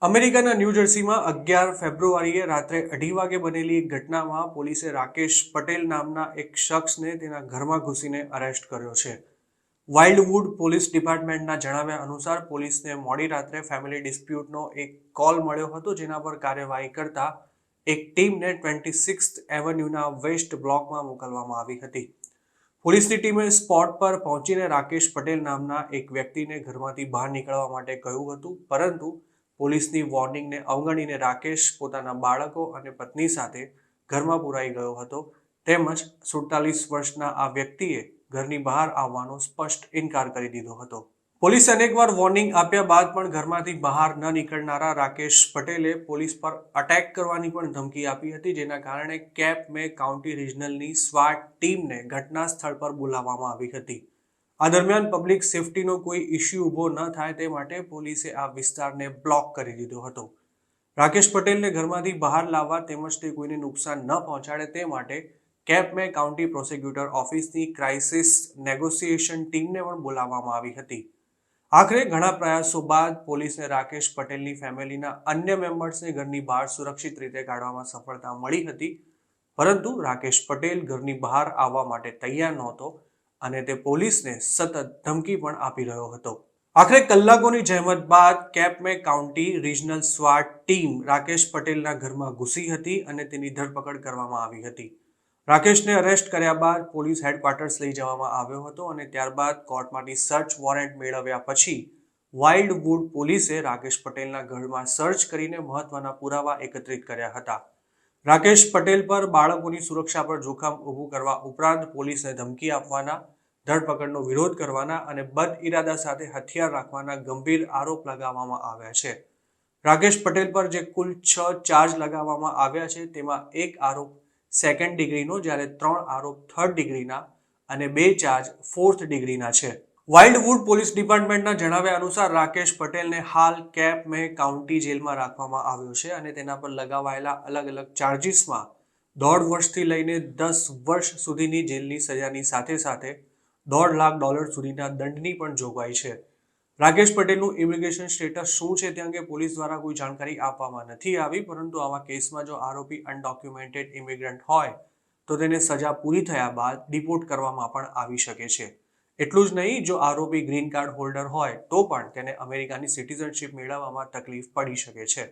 અમેરિકાના ન્યૂ જર્સીમાં 11 ફેબ્રુઆરીએ રાત્રે 2:30 વાગે બનેલી એક ઘટનામાં પોલીસે રાકેશ પટેલ નામના એક શખ્સને તેના ઘરમાં ઘૂસીને અરેસ્ટ કર્યો છે. વાઇલ્ડવુડ પોલીસ ડિપાર્ટમેન્ટના જણાવ્યા અનુસાર પોલીસને મોડી રાત્રે ફેમિલી ડિસ્પ્યુટનો એક કોલ મળ્યો હતો, જેના પર કાર્યવાહી કરતા એક ટીમને 26th એવન્યુના વેસ્ટ બ્લોકમાં મોકલવામાં આવી હતી. પોલીસની ટીમે સ્પોટ પર પહોંચીને રાકેશ પટેલ નામના એક વ્યક્તિને ઘરમાંથી બહાર નીકળવા માટે કહ્યું હતું, પરંતુ પોલીસની વોર્નિંગને અવગણીને રાકેશ પોતાના બાળકો અને પત્ની સાથે ઘરમાં પુરાઈ ગયો હતો. તેમજ 47 વર્ષના આ વ્યક્તિએ ઘરની બહાર આવવાનો સ્પષ્ટ ઇનકાર કરી દીધો હતો. પોલીસે અનેકવાર વોર્નિંગ આપ્યા બાદ પણ ઘરમાંથી બહાર ન નીકળનારા રાકેશ પટેલે પોલીસ પર અટેક કરવાની પણ ધમકી આપી હતી, જેના કારણે કેપ મે કાઉન્ટી રિજનલની સ્વાટ ટીમને ઘટના સ્થળ પર બોલાવવામાં આવી હતી. આ દરમિયાન પબ્લિક સેફટીનો કોઈ ઇસ્યુ ઊભો ન થાય તે માટે પોલીસે આ વિસ્તારને બ્લોક કરી દીધો હતો. રાકેશ પટેલને ઘરમાંથી બહાર લાવવા તેમજ તે કોઈને નુકસાન ન પહોંચાડે તે માટે કેપ મે કાઉન્ટી પ્રોસિક્યુટર ઓફિસની ક્રાઇસિસ નેગોશિએશન ટીમને પણ બોલાવવામાં આવી હતી. આખરે ઘણા પ્રયાસો બાદ પોલીસને રાકેશ પટેલની ફેમિલીના અન્ય મેમ્બર્સને ઘરની બહાર સુરક્ષિત રીતે કાઢવામાં સફળતા મળી હતી, પરંતુ રાકેશ પટેલ ઘરની બહાર આવવા માટે તૈયાર નહોતો અને તે પોલીસને સતત ધમકી પણ આપી રહ્યો હતો. આખરે કલાકોની જહેમત બાદ કેપ મે કાઉન્ટી રિજનલ સ્વાટ ટીમ રાકેશ પટેલના ઘરમાં ઘૂસી હતી અને તેની ધરપકડ કરવામાં આવી હતી. રાકેશને અરેસ્ટ કર્યા બાદ પોલીસ હેડક્વાર્ટર્સ લઈ જવામાં આવ્યો હતો અને ત્યારબાદ કોર્ટમાંથી સર્ચ વોરંટ મેળવ્યા પછી વાઇલ્ડવુડ પોલીસે રાકેશ પટેલના ઘરમાં સર્ચ કરીને મહત્વના પુરાવા એકત્રિત કર્યા હતા. રાકેશ પટેલ પર બાળકોની સુરક્ષા પર જોખમ ઊભું કરવા ઉપરાંત પોલીસને ધમકી આપવાના, ધરપકડનો વિરોધ કરવાના અને બદઇરાદા સાથે હથિયાર રાખવાના ગંભીર આરોપ લગાવવામાં આવ્યા છે. રાકેશ પટેલ પર જે કુલ 6 ચાર્જ લગાવવામાં આવ્યા છે, તેમાં એક આરોપ સેકન્ડ ડિગ્રીનો, જ્યારે 3 આરોપ થર્ડ ડિગ્રીના અને 2 ચાર્જ ફોર્થ ડિગ્રીના છે. વાઇલ્ડવુડ પોલીસ ડિપાર્ટમેન્ટના જણાવ્યા અનુસાર રાકેશ પટેલને હાલ કેપ મે કાઉન્ટી જેલમાં રાખવામાં આવ્યો છે અને તેના પર લગાવાયેલા અલગ અલગ ચાર્જિસમાં 1.5 વર્ષથી લઈને 10 વર્ષ સુધીની જેલની સજાની સાથે સાથે $1.5 લાખ સુધીના દંડની પણ જોગવાઈ છે. રાકેશ પટેલનું ઇમિગ્રેશન સ્ટેટસ શું છે તે અંગે પોલીસ દ્વારા કોઈ જાણકારી આપવામાં નથી આવી, પરંતુ આવા કેસમાં જો આરોપી અનડોક્યુમેન્ટેડ ઇમિગ્રન્ટ હોય તો તેને સજા પૂરી થયા બાદ ડિપોર્ટ કરવામાં પણ આવી શકે છે. એટલું જ નહીં, જો આરોપી ગ્રીન કાર્ડ હોલ્ડર હોય તો પણ તેને અમેરિકાની સિટીઝનશિપ મેળવવામાં તકલીફ પડી શકે છે.